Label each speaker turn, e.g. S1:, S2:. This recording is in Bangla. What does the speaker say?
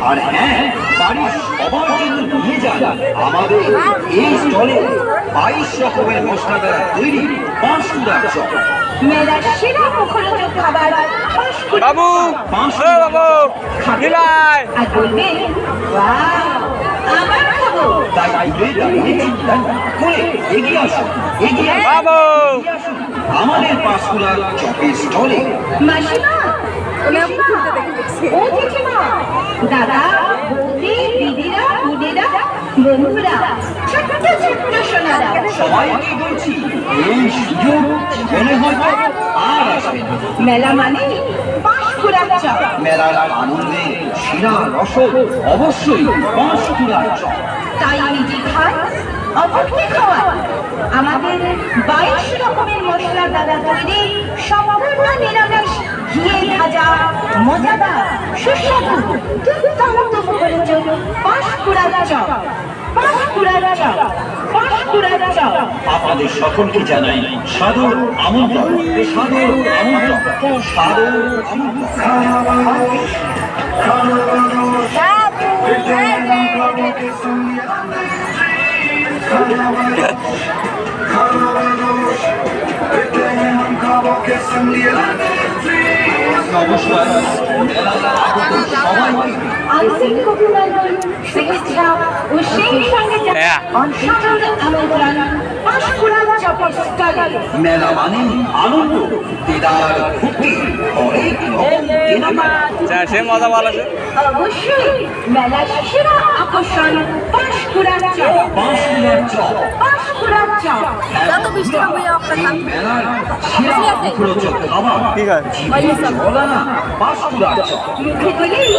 S1: আর হ্যাঁ, বাড়ির সবার জন্য নিয়ে যান আমাদের এই স্টলে 22 রকমের মশলা দ্বারা তৈরি পাঁশকুড়ার চপ।
S2: মেলার সেরা মুখরোচক খাবার পাঁশকুড়া
S3: বাবু বাবু নীলায়
S2: আর বলবেন ওয়াও আবার খাবো।
S1: তাই দূরে দাঁড়িয়ে চিন্তা না করে এগিয়ে আসুন, এগিয়ে আসুন,
S3: বাবু
S1: এগিয়ে আসুন আমাদের পাঁশকুড়ার চপের স্টলে।
S2: মাসিমা ও জেঠিমা, দাদা বৌদি দিদিরা বোনেরা বন্ধুরা ছোট্ট ছোট্ট সোনারা
S1: সবাইকে বলছি এই সুযোগ জীবনে হয়তো আর আসবে না।
S2: মেলা মানে পাঁশকুড়া চপ।
S1: মেলার আনন্দে সেরা রসদ অবশ্যই পাঁশকুড়ার চপ।
S2: তাই নিজে খান অপরকে খাওয়ান। আমাদের 22 রকমের মশলা দ্বারা তৈরি সম্পূর্ণ নিরামিষ ঘিয়ে ভাজা মজাদার সুস্বাদু দুর্দান্ত মুখরোচক Panskura chop. Panskura chop, Panskura chop.
S1: আপনাদের সকলকে জানাই সাদর আমন্ত্রণ, সাদর আমন্ত্রণ, সাদর নমস্কার। মেলার আগত সবাইকে
S2: আন্তরিক অভিনন্দন, শুভেচ্ছা ও সেই সঙ্গে জানাই সাদর আমন্ত্রণ পাঁশকুড়া চপের স্টলে।
S1: মেলা মানে আনন্দ, দেদার ভক্তি, অনেক রকম কেনাকাটা।
S3: সে মজা ভালো আছে
S2: অবশ্যই মেলার সেরা আকর্ষণ পাঁশকুড়া চপ।
S1: পাঁশকুড়ার চপ
S2: পাঁশকুড়া চপ
S4: যত 20 টাকা হয়ে আপনার
S1: এই
S4: দাম
S1: মেলার সেরা মুখরোচক খাবার।
S3: ঠিক আছে
S1: জীবনে চলা না পাঁশকুড়ার চপ।
S2: মুখে দিলেই